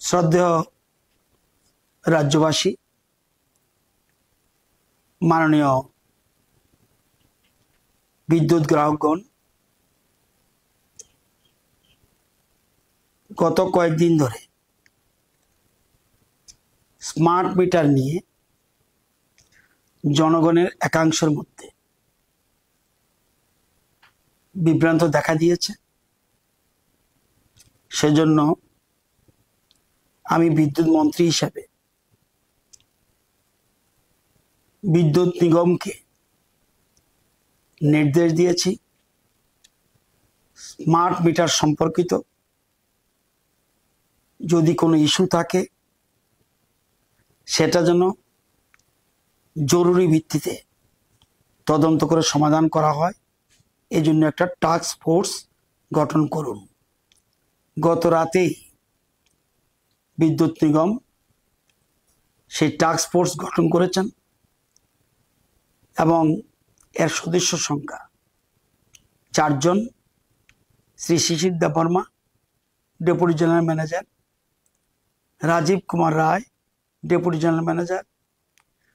শ্রদ্ধেয় রাজ্যবাসী, মাননীয় বিদ্যুৎ গ্রাহকগণ, গত কয়েকদিন ধরে স্মার্ট মিটার নিয়ে জনগণের একাংশের মধ্যে বিভ্রান্ত দেখা দিয়েছে। সেজন্য আমি বিদ্যুৎ মন্ত্রী হিসাবে বিদ্যুৎ নিগমকে নির্দেশ দিয়েছি, স্মার্ট মিটার সম্পর্কিত যদি কোনো ইস্যু থাকে সেটা যেন জরুরি ভিত্তিতে তদন্ত করে সমাধান করা হয়। এই জন্য একটা টাস্ক ফোর্স গঠন করুন। গত রাতেই বিদ্যুৎ নিগম সেই টাস্ক ফোর্স গঠন করেছেন এবং এর সদস্য সংখ্যা 4 জন। Shri Shishir Debbarma, deputy general manager; Rajib Kumar Roy, deputy general manager;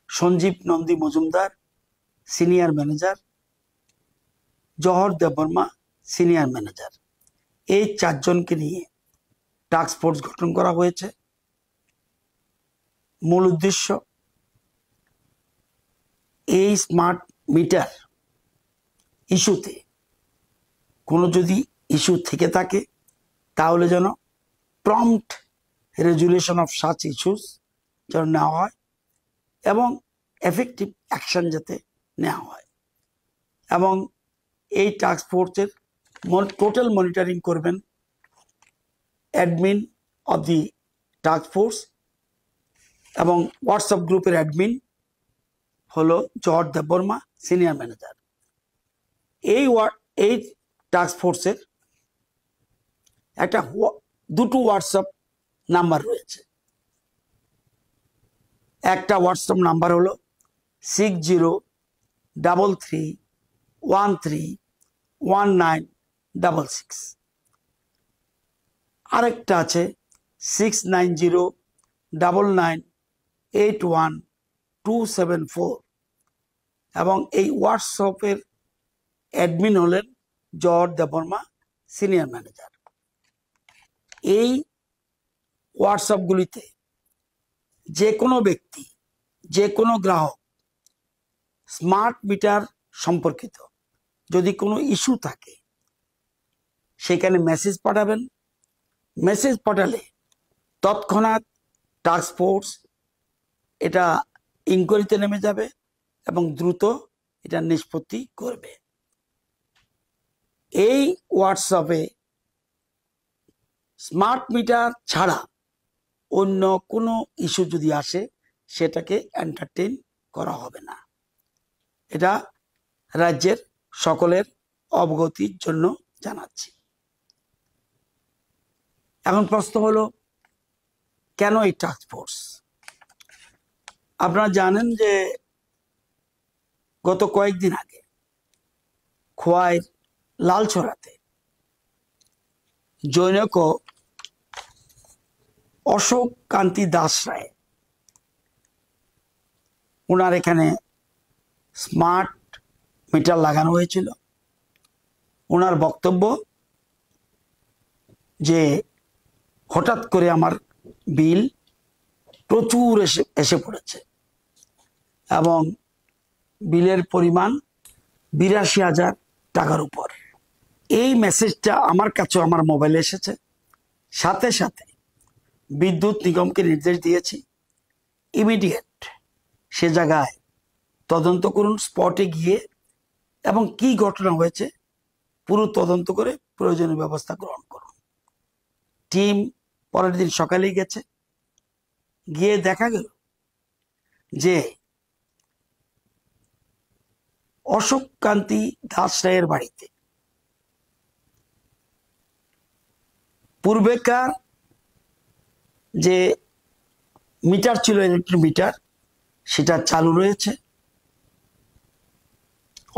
Sanjib Nandi Majumdar, senior manager; Jahar Debbarma, senior manager. এই 4 জনকে নিয়ে টাস্ক ফোর্স গঠন করা হয়েছে। মূল উদ্দেশ্য, এই স্মার্ট মিটার ইস্যুতে কোনো যদি ইস্যু থেকে থাকে তাহলে যেন prompt resolution of such issues যেন নেওয়া হয় এবং এফেক্টিভ অ্যাকশন যাতে নেওয়া হয়। এবং এই টাস্ক ফোর্সের টোটাল মনিটরিং করবেন admin of the task force, এবং হোয়াটসঅ্যাপ গ্রুপের অ্যাডমিন হলো জহর দেববর্মা, সিনিয়র ম্যানেজার। এই টাস্ক ফোর্সের দুটো হোয়াটসঅ্যাপ নাম্বার রয়েছে। একটা হোয়াটসঅ্যাপ নাম্বার হলো 6033131966, আরেকটা আছে 6909981274, এবং এই হোয়াটসঅ্যাপের অ্যাডমিন হলেন জহর দেববর্মা, সিনিয়র ম্যানেজার। এই হোয়াটসঅ্যাপগুলিতে যে কোনো ব্যক্তি, যে কোনো গ্রাহক স্মার্ট মিটার সম্পর্কিত যদি কোনো ইস্যু থাকে সেখানে মেসেজ পাঠাবেন। মেসেজ পাঠালে তৎক্ষণাৎ টাস্ক ফোর্স এটা ইনকোয়ারিতে নেমে যাবে এবং দ্রুত এটা নিষ্পত্তি করবে। এই হোয়াটসঅ্যাপে স্মার্ট মিটার ছাড়া অন্য কোনো ইস্যু যদি আসে সেটাকে এন্টারটেইন করা হবে না। এটা রাজ্যের সকলের অবগতির জন্য জানাচ্ছি। এখন প্রশ্ন হলো, কেন এই টাস্ক ফোর্স? আপনারা জানেন যে গত কয়েকদিন আগে খোয়াইয়ের লালছড়াতে জনৈক অশোক কান্তি দাস রায়, ওনার এখানে স্মার্ট মিটার লাগানো হয়েছিল। ওনার বক্তব্য যে হঠাৎ করে আমার বিল প্রচুর এসে পড়েছে এবং বিলের পরিমাণ 82,000 টাকার উপর। এই মেসেজটা আমার কাছে আমার মোবাইলে এসেছে। সাথে সাথে বিদ্যুৎ নিগমকে নির্দেশ দিয়েছি ইমিডিয়েট সে জায়গায় তদন্ত করুন, স্পটে গিয়ে, এবং কি ঘটনা হয়েছে পুরো তদন্ত করে প্রয়োজনীয় ব্যবস্থা গ্রহণ করুন। টিম পরের দিন সকালেই গেছে, গিয়ে দেখা গেল যে অশোক কান্তি দাস রায়ের বাড়িতে পূর্বেকার যে মিটার ছিল, ইলেকট্রিক মিটার, সেটা চালু রয়েছে,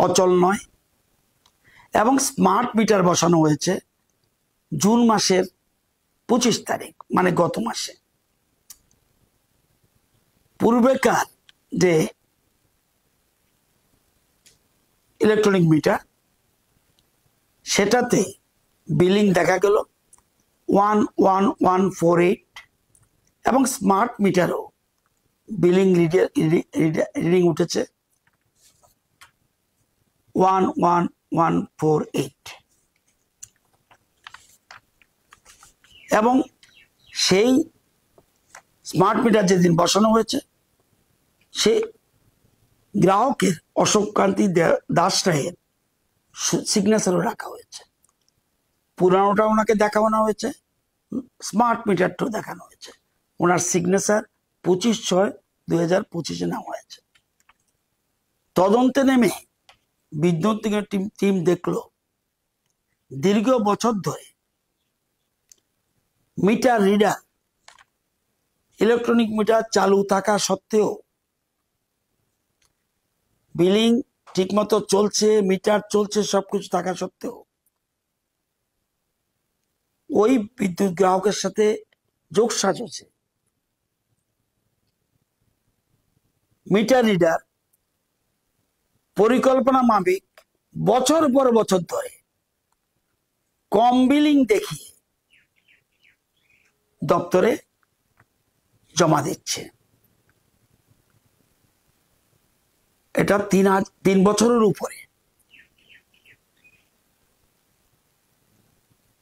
অচল নয়, এবং স্মার্ট মিটার বসানো হয়েছে জুন মাসের 25 তারিখ, মানে গত মাসে পূর্বেকার যে ইলেকট্রনিক মিটার সেটাতে বিলিং দেখা গেল 11148 এবং স্মার্ট মিটারও বিলিং রিডিং উঠেছে 11148 এবং সেই স্মার্ট মিটার যেদিন বসানো হয়েছে সে গ্রাহকের অশোক কান্তি দাস রায়ের সিগনেচারও রাখা হয়েছে। পুরানোটা ওনাকে দেখানো হয়েছে, স্মার্ট মিটারটাও দেখানো হয়েছে। ওনার সিগনেচার 25/6/2025 নেওয়া হয়েছে। তদন্তে নেমে বিদ্যুৎ নিগমের টিম দেখলো দীর্ঘ বছর ধরে মিটার রিডার ইলেকট্রনিক মিটার চালু থাকা সত্ত্বেও বিলিং ঠিকমতো চলছে, মিটার চলছে, সবকিছু থাকা সত্ত্বেও ওই বিদ্যুৎ গ্রাহকের সাথে যোগসাজশে মিটার রিডার পরিকল্পনা মাফিক বছর পর বছর ধরে কম বিলিং দেখিয়ে দপ্তরে জমা দিচ্ছে। এটা 3 বছরের উপরে।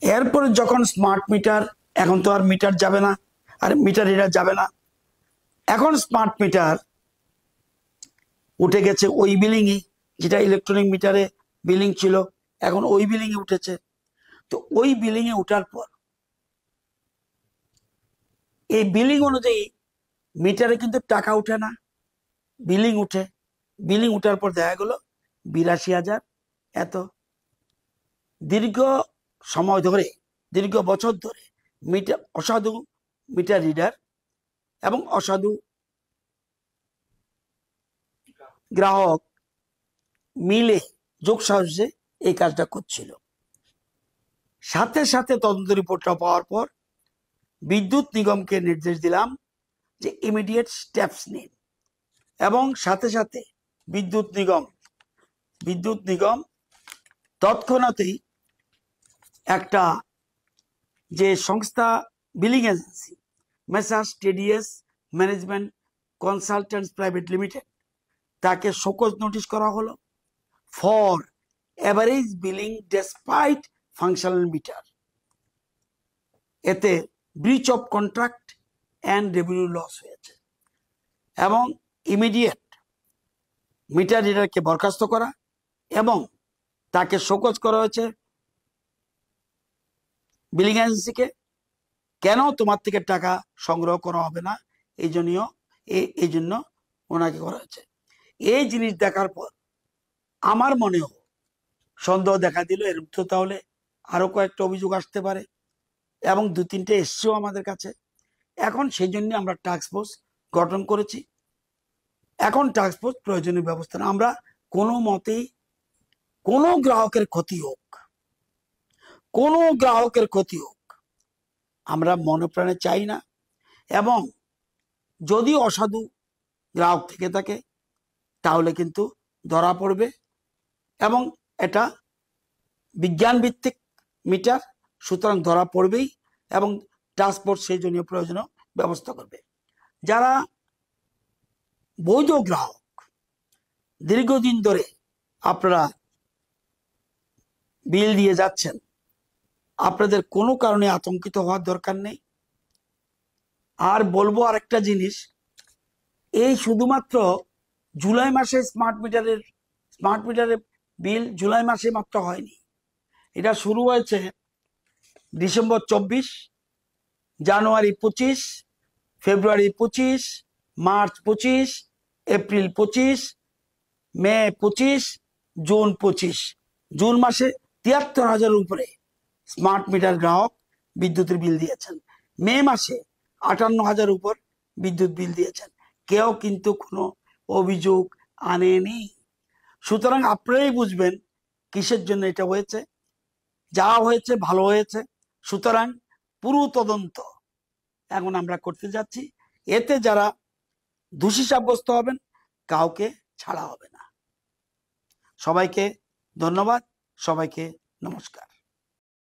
এরপরে যখন স্মার্ট মিটার, এখন তো আর মিটার যাবে না, আর মিটার রিডার যাবে না, এখন স্মার্ট মিটার উঠে গেছে ওই বিলিংই, যেটা ইলেকট্রনিক মিটারে বিলিং ছিল এখন ওই বিলিং এ উঠেছে। তো ওই বিলিং এ উঠার পর এই বিলিং অনুযায়ী মিটারে কিন্তু টাকা উঠে না, বিলিং উঠে। বিলিং উঠার পর দেখা গেল 82,000 এত। দীর্ঘ সময় ধরে, দীর্ঘ বছর ধরে মিটার অসাধু মিটার রিডার এবং অসাধু গ্রাহক মিলে যোগসাজশে এই কাজটা করছিল। সাথে সাথে তদন্ত রিপোর্টটা পাওয়ার পর বিদ্যুৎ নিগমকে নির্দেশ দিলাম যে ইমিডিয়েট স্টেপস নিন, এবং সাথে সাথে বিদ্যুৎ নিগম তৎক্ষণাৎই একটা যে সংস্থা billing agency messrs TDS management consultants private limited, তাকে শোকজ নোটিশ করা হলো for average billing despite functional meter. এতে breach of contract and revenue loss হয়েছে এবং ইমিডিয়েট মিটার রিডারকে বরখাস্ত করা এবং তাকে শোকজ করা হয়েছে বিলিং এজেন্সিকে, কেন তোমার থেকে টাকা সংগ্রহ করা হবে না, এই জন্য ওনাকে করা হয়েছে। এই জিনিস দেখার পর আমার মনেও সন্দেহ দেখা দিল, এর তো তাহলে আরো কয়েকটা অভিযোগ আসতে পারে, এবং 2-3টে এসছেও আমাদের কাছে। এখন সেই জন্য আমরা টাস্ক ফোর্স গঠন করেছি। এখন টাস্ক ফোর্স প্রয়োজনীয় ব্যবস্থা, আমরা কোনো মতেই কোনো গ্রাহকের ক্ষতি হোক আমরা মনপ্রাণে চাই না। এবং যদি অসাধু গ্রাহক থেকে থাকে তাহলে কিন্তু ধরা পড়বে, এবং এটা বিজ্ঞান ভিত্তিক মিটার, সুতরাং ধরা পড়বেই, এবং টাস্ক ফোর্স সেই জন্য প্রয়োজনীয় ব্যবস্থা করবে। যারা বৈধ গ্রাহক, দীর্ঘদিন ধরে আপনারা বিল দিয়ে যাচ্ছেন, আপনাদের কোনো কারণে আতঙ্কিত হওয়ার দরকার নেই। আর বলবো আরেকটা জিনিস, এই শুধুমাত্র জুলাই মাসে স্মার্ট মিটারের বিল জুলাই মাসে মাত্র হয়নি, এটা শুরু হয়েছে ডিসেম্বর 24, জানুয়ারি 25, ফেব্রুয়ারি 25, মার্চ 25, এপ্রিল 25, মে 25, জুন 25। জুন মাসে 73,000 উপরে স্মার্ট মিটার গ্রাহক বিদ্যুতের বিল দিয়েছেন। মে মাসে 58,000 উপর বিদ্যুৎ বিল দিয়েছেন, কেউ কিন্তু কোনো অভিযোগ আনেনি। সুতরাং আপনারাই বুঝবেন কিসের জন্য এটা হয়েছে। যা হয়েছে ভালো হয়েছে। সুতরাং পুরো তদন্ত এখন আমরা করতে যাচ্ছি। এতে যারা দোষী সাব্যস্ত হবেন কাউকে ছাড়া হবে না। সবাইকে ধন্যবাদ, সবাইকে নমস্কার।